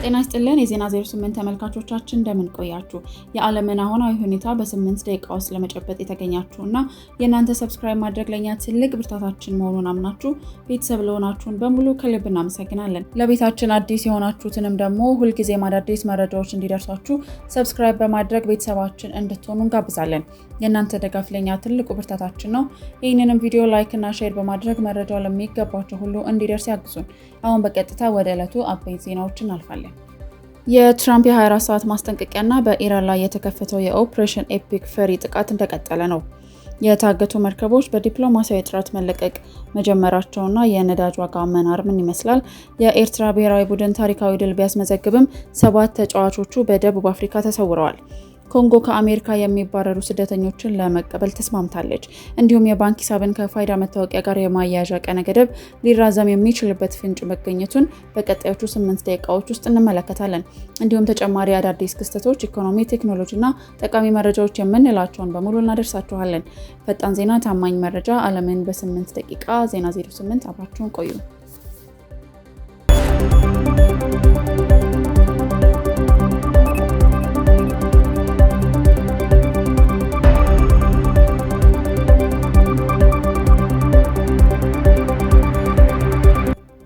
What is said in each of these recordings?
ጤና ይስጥልን የዜና 08 ተመልካቾቻችን እንደምን ቆያችሁ? የዓለምን አሁናዊ ሁኔታ በ8 ደቂቃ ውስጥ ለመጨበጥ የተገኛችሁና የእናንተ ሰብስክራይብ ማድረግ ለኛ ትልቅ ብርታታችን መሆኑን አምናችሁ ቤተሰብ ለሆናችሁን በሙሉ ከልብ እናመሰግናለን። ለቤታችን አዲስ የሆናችሁትንም ደግሞ ሁልጊዜ አዳዲስ መረጃዎች እንዲደርሷችሁ ሰብስክራይብ በማድረግ ቤተሰባችን እንድትሆኑ እንጋብዛለን። የእናንተ ድጋፍ ለኛ ትልቁ ብርታታችን ነው። ይህንንም ቪዲዮ ላይክ እና ሼር በማድረግ መረጃው ለሚገባቸው ሁሉ እንዲደርስ ያግዙን። አሁን በቀጥታ ወደ ዕለቱ አበይት ዜናዎች እናልፋለን። የትራምፕ የ24 ሰዓት ማስጠንቀቂያና በኢራን ላይ የተከፈተው የኦፕሬሽን ኤፒክ ፈሪ ጥቃት እንደቀጠለ ነው። የታገቱ መርከቦች በዲፕሎማሲያዊ ጥረት መለቀቅ መጀመራቸውና የነዳጅ ዋጋ መናር ምን ይመስላል? የኤርትራ ብሔራዊ ቡድን ታሪካዊ ድል ቢያስመዘግብም 7 ተጫዋቾቹ በደቡብ አፍሪካ ተሰውረዋል። ኮንጎ ከአሜሪካ የሚባረሩ ስደተኞችን ለመቀበል ተስማምታለች። እንዲሁም የባንክ ሂሳብን ከፋይዳ መታወቂያ ጋር የማያያዣ ቀነ ገደብ ሊራዘም የሚችልበት ፍንጭ መገኘቱን በቀጣዮቹ 8 ደቂቃዎች ውስጥ እንመለከታለን። እንዲሁም ተጨማሪ አዳዲስ ክስተቶች፣ ኢኮኖሚ፣ ቴክኖሎጂና ጠቃሚ መረጃዎች የምንላቸውን በሙሉ እናደርሳችኋለን። ፈጣን ዜና፣ ታማኝ መረጃ፣ ዓለምን በ8 ደቂቃ። ዜና 08 አብራችሁን ቆዩ።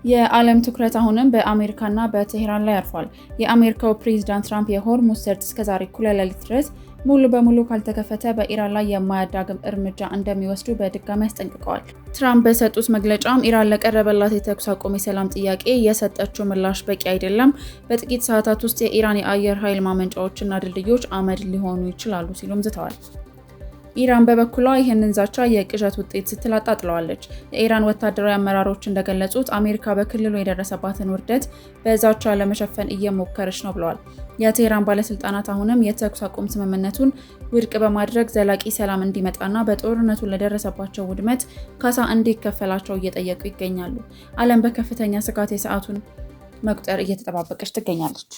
የዓለም ትኩረት አሁንም በአሜሪካና በቴህራን ላይ አርፏል። የአሜሪካው ፕሬዝዳንት ትራምፕ የሆርሙዝ ሰርጥ እስከዛሬ እኩለ ሌሊት ድረስ ሙሉ በሙሉ ካልተከፈተ በኢራን ላይ የማያዳግም እርምጃ እንደሚወስዱ በድጋሚ አስጠንቅቀዋል። ትራምፕ በሰጡት መግለጫም ኢራን ለቀረበላት የተኩስ አቁም የሰላም ጥያቄ የሰጠችው ምላሽ በቂ አይደለም፣ በጥቂት ሰዓታት ውስጥ የኢራን የአየር ኃይል ማመንጫዎችና ድልድዮች አመድ ሊሆኑ ይችላሉ ሲሉም ዝተዋል። ኢራን በበኩሏ ይህንን ዛቻ የቅዠት ውጤት ስትል አጣጥለዋለች። የኢራን ወታደራዊ አመራሮች እንደገለጹት አሜሪካ በክልሉ የደረሰባትን ውርደት በዛቻ ለመሸፈን እየሞከረች ነው ብለዋል። የቴህራን ባለስልጣናት አሁንም የተኩስ አቁም ስምምነቱን ውድቅ በማድረግ ዘላቂ ሰላም እንዲመጣና በጦርነቱ ለደረሰባቸው ውድመት ካሳ እንዲከፈላቸው እየጠየቁ ይገኛሉ። ዓለም በከፍተኛ ስጋት የሰዓቱን መቁጠር እየተጠባበቀች ትገኛለች።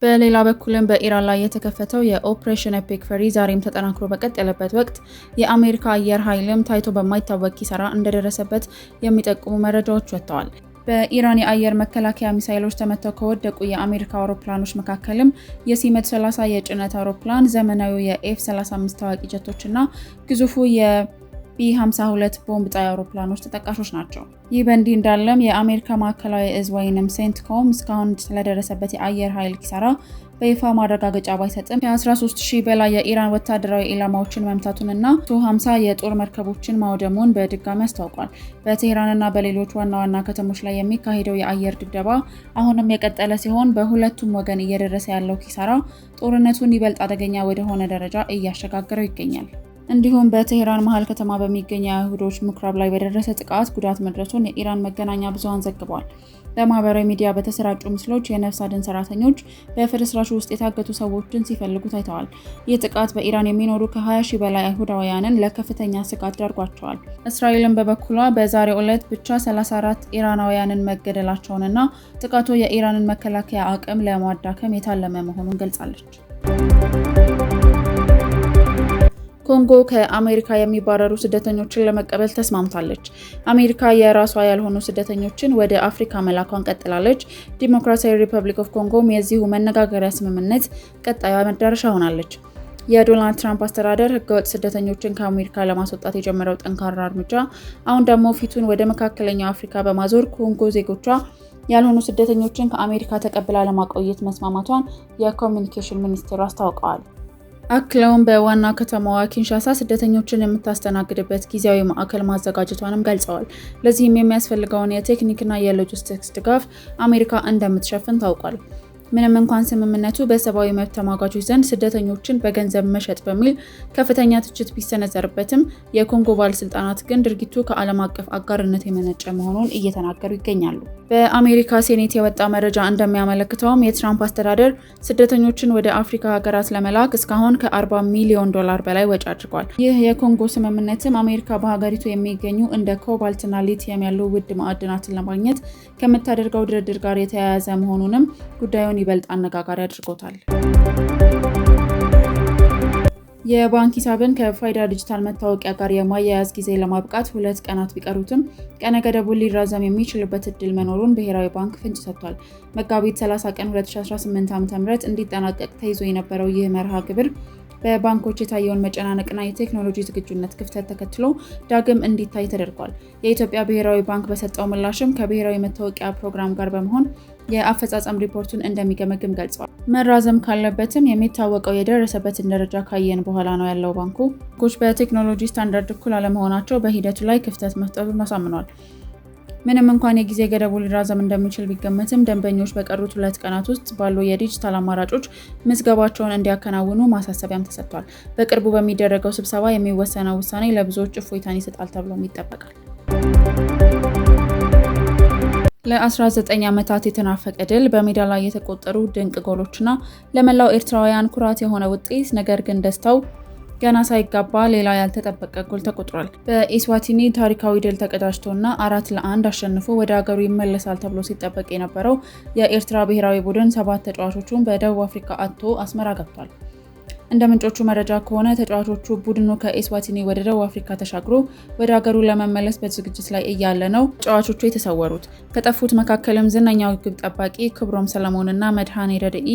በሌላ በኩልም በኢራን ላይ የተከፈተው የኦፕሬሽን ኤፒክ ፈሪ ዛሬም ተጠናክሮ በቀጠለበት ወቅት የአሜሪካ አየር ኃይልም ታይቶ በማይታወቅ ኪሳራ እንደደረሰበት የሚጠቁሙ መረጃዎች ወጥተዋል። በኢራን የአየር መከላከያ ሚሳይሎች ተመተው ከወደቁ የአሜሪካ አውሮፕላኖች መካከልም የሲ-130 የጭነት አውሮፕላን፣ ዘመናዊ የኤፍ-35 ተዋጊ ጀቶችና ግዙፉ ቢ-52 ቦምብ ጣይ አውሮፕላኖች ተጠቃሾች ናቸው። ይህ በእንዲህ እንዳለም የአሜሪካ ማዕከላዊ እዝ ወይንም ሴንትኮም እስካሁን ስለደረሰበት የአየር ኃይል ኪሳራ በይፋ ማረጋገጫ ባይሰጥም ከ13,000 በላይ የኢራን ወታደራዊ ኢላማዎችን መምታቱንና 150 የጦር መርከቦችን ማውደሙን በድጋሚ አስታውቋል። በቴህራንና በሌሎች ዋና ዋና ከተሞች ላይ የሚካሄደው የአየር ድብደባ አሁንም የቀጠለ ሲሆን በሁለቱም ወገን እየደረሰ ያለው ኪሳራ ጦርነቱን ይበልጥ አደገኛ ወደሆነ ደረጃ እያሸጋገረው ይገኛል። እንዲሁም በቴህራን መሃል ከተማ በሚገኝ የአይሁዶች ምኩራብ ላይ በደረሰ ጥቃት ጉዳት መድረሱን የኢራን መገናኛ ብዙሃን ዘግበዋል። በማህበራዊ ሚዲያ በተሰራጩ ምስሎች የነፍስ አድን ሰራተኞች በፍርስራሹ ውስጥ የታገቱ ሰዎችን ሲፈልጉ ታይተዋል። ይህ ጥቃት በኢራን የሚኖሩ ከ20,000 በላይ አይሁዳውያንን ለከፍተኛ ስጋት ዳርጓቸዋል። እስራኤልን በበኩሏ በዛሬው ዕለት ብቻ 34 ኢራናውያንን መገደላቸውንና ጥቃቱ የኢራንን መከላከያ አቅም ለማዳከም የታለመ መሆኑን ገልጻለች። ኮንጎ ከአሜሪካ የሚባረሩ ስደተኞችን ለመቀበል ተስማምታለች። አሜሪካ የራሷ ያልሆኑ ስደተኞችን ወደ አፍሪካ መላኳን ቀጥላለች። ዲሞክራሲያዊ ሪፐብሊክ ኦፍ ኮንጎም የዚሁ መነጋገሪያ ስምምነት ቀጣዩ መዳረሻ ሆናለች። የዶናልድ ትራምፕ አስተዳደር ህገወጥ ስደተኞችን ከአሜሪካ ለማስወጣት የጀመረው ጠንካራ እርምጃ አሁን ደግሞ ፊቱን ወደ መካከለኛው አፍሪካ በማዞር ኮንጎ ዜጎቿ ያልሆኑ ስደተኞችን ከአሜሪካ ተቀብላ ለማቆየት መስማማቷን የኮሚኒኬሽን ሚኒስቴሩ አስታውቀዋል። አክለውም በዋና ከተማዋ ኪንሻሳ ስደተኞችን የምታስተናግድበት ጊዜያዊ ማዕከል ማዘጋጀቷንም ገልጸዋል። ለዚህም የሚያስፈልገውን የቴክኒክና የሎጂስቲክስ ድጋፍ አሜሪካ እንደምትሸፍን ታውቋል። ምንም እንኳን ስምምነቱ በሰብአዊ መብት ተሟጋቾች ዘንድ ስደተኞችን በገንዘብ መሸጥ በሚል ከፍተኛ ትችት ቢሰነዘርበትም የኮንጎ ባለስልጣናት ግን ድርጊቱ ከዓለም አቀፍ አጋርነት የመነጨ መሆኑን እየተናገሩ ይገኛሉ። በአሜሪካ ሴኔት የወጣ መረጃ እንደሚያመለክተውም የትራምፕ አስተዳደር ስደተኞችን ወደ አፍሪካ ሀገራት ለመላክ እስካሁን ከ$40 ሚሊዮን በላይ ወጪ አድርጓል። ይህ የኮንጎ ስምምነትም አሜሪካ በሀገሪቱ የሚገኙ እንደ ኮባልትና ሊቲየም ያሉ ውድ ማዕድናትን ለማግኘት ከምታደርገው ድርድር ጋር የተያያዘ መሆኑንም ጉዳዩን ይበልጥ አነጋጋሪ አድርጎታል። የባንክ ሂሳብን ከፋይዳ ዲጂታል መታወቂያ ጋር የማያያዝ ጊዜ ለማብቃት 2 ቀናት ቢቀሩትም ቀነ ገደቡ ሊራዘም የሚችልበት እድል መኖሩን ብሔራዊ ባንክ ፍንጭ ሰጥቷል። መጋቢት 30 ቀን 2018 ዓ.ም እንዲጠናቀቅ ተይዞ የነበረው ይህ መርሃ ግብር በባንኮች የታየውን መጨናነቅና የቴክኖሎጂ ዝግጁነት ክፍተት ተከትሎ ዳግም እንዲታይ ተደርጓል። የኢትዮጵያ ብሔራዊ ባንክ በሰጠው ምላሽም ከብሔራዊ መታወቂያ ፕሮግራም ጋር በመሆን የአፈጻጸም ሪፖርቱን እንደሚገመግም ገልጿል። መራዘም ካለበትም የሚታወቀው የደረሰበትን ደረጃ ካየን በኋላ ነው ያለው ባንኮች በቴክኖሎጂ ስታንዳርድ እኩል አለመሆናቸው በሂደቱ ላይ ክፍተት መፍጠሩን አሳምኗል። ምንም እንኳን የጊዜ ገደቡ ሊራዘም እንደሚችል ቢገመትም ደንበኞች በቀሩት 2 ቀናት ውስጥ ባሉ የዲጂታል አማራጮች ምዝገባቸውን እንዲያከናውኑ ማሳሰቢያም ተሰጥቷል። በቅርቡ በሚደረገው ስብሰባ የሚወሰነው ውሳኔ ለብዙዎች እፎይታን ይሰጣል ተብሎም ይጠበቃል። ለ19 ዓመታት የተናፈቀ ድል፣ በሜዳ ላይ የተቆጠሩ ድንቅ ጎሎችና ለመላው ኤርትራውያን ኩራት የሆነ ውጤት፣ ነገር ግን ደስታው ገና ሳይጋባ ሌላ ያልተጠበቀ ጎል ተቆጥሯል። በኢስዋቲኒ ታሪካዊ ድል ተቀዳጅቶና 4-1 አሸንፎ ወደ ሀገሩ ይመለሳል ተብሎ ሲጠበቅ የነበረው የኤርትራ ብሔራዊ ቡድን 7 ተጫዋቾቹን በደቡብ አፍሪካ አጥቶ አስመራ ገብቷል። እንደ ምንጮቹ መረጃ ከሆነ ተጫዋቾቹ ቡድኑ ከኢስዋቲኒ ወደ ደቡብ አፍሪካ ተሻግሮ ወደ ሀገሩ ለመመለስ በዝግጅት ላይ እያለ ነው ተጫዋቾቹ የተሰወሩት። ከጠፉት መካከልም ዝነኛው ግብ ጠባቂ ክብሮም ሰለሞንና መድኃኔ ረድኢ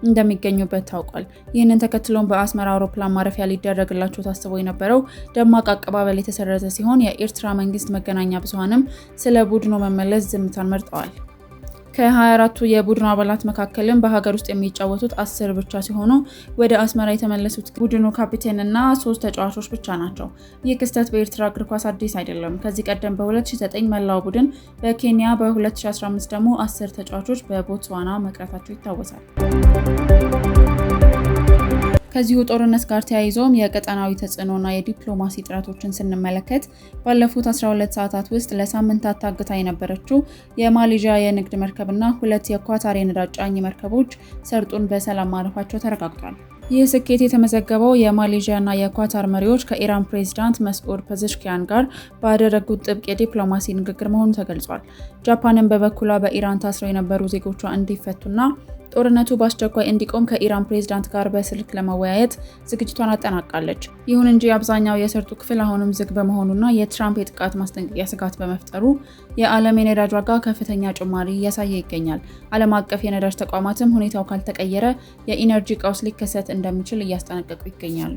እንደሚገኙበት ታውቋል። ይህንን ተከትሎም በአስመራ አውሮፕላን ማረፊያ ሊደረግላቸው ታስቦ የነበረው ደማቅ አቀባበል የተሰረዘ ሲሆን የኤርትራ መንግስት መገናኛ ብዙሃንም ስለ ቡድኑ መመለስ ዝምታን መርጠዋል። ከ24ቱ የቡድኑ አባላት መካከልም በሀገር ውስጥ የሚጫወቱት 10 ብቻ ሲሆኑ ወደ አስመራ የተመለሱት ቡድኑ ካፒቴንና 3 ተጫዋቾች ብቻ ናቸው። ይህ ክስተት በኤርትራ እግር ኳስ አዲስ አይደለም። ከዚህ ቀደም በ2009 መላው ቡድን በኬንያ፣ በ2015 ደግሞ 10 ተጫዋቾች በቦትስዋና መቅረታቸው ይታወሳል። ከዚሁ ጦርነት ጋር ተያይዞም የቀጠናዊ ተጽዕኖና የዲፕሎማሲ ጥረቶችን ስንመለከት ባለፉት 12 ሰዓታት ውስጥ ለሳምንታት ታግታ የነበረችው የማሌዥያ የንግድ መርከብና 2 የኳታር የነዳጅ ጫኝ መርከቦች ሰርጡን በሰላም ማለፋቸው ተረጋግጧል። ይህ ስኬት የተመዘገበው የማሌዥያና የኳታር መሪዎች ከኢራን ፕሬዝዳንት መስዑድ ፐዘሽኪያን ጋር ባደረጉት ጥብቅ የዲፕሎማሲ ንግግር መሆኑ ተገልጿል። ጃፓንን በበኩሏ በኢራን ታስረው የነበሩ ዜጎቿ እንዲፈቱና ጦርነቱ በአስቸኳይ እንዲቆም ከኢራን ፕሬዝዳንት ጋር በስልክ ለመወያየት ዝግጅቷን አጠናቃለች። ይሁን እንጂ አብዛኛው የሰርጡ ክፍል አሁንም ዝግ በመሆኑና የትራምፕ የጥቃት ማስጠንቀቂያ ስጋት በመፍጠሩ የዓለም የነዳጅ ዋጋ ከፍተኛ ጭማሪ እያሳየ ይገኛል። ዓለም አቀፍ የነዳጅ ተቋማትም ሁኔታው ካልተቀየረ የኢነርጂ ቀውስ ሊከሰት እንደሚችል እያስጠነቀቁ ይገኛሉ።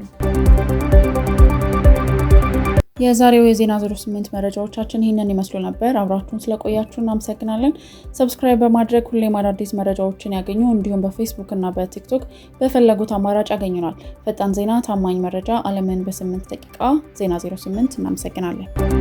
የዛሬው የዜና 08 መረጃዎቻችን ይህንን ይመስሉ ነበር። አብራችሁን ስለቆያችሁ እናመሰግናለን። ሰብስክራይብ በማድረግ ሁሌም አዳዲስ መረጃዎችን ያገኙ። እንዲሁም በፌስቡክ እና በቲክቶክ በፈለጉት አማራጭ ያገኙናል። ፈጣን ዜና፣ ታማኝ መረጃ፣ ዓለምን በ8 ደቂቃ። ዜና 08 እናመሰግናለን።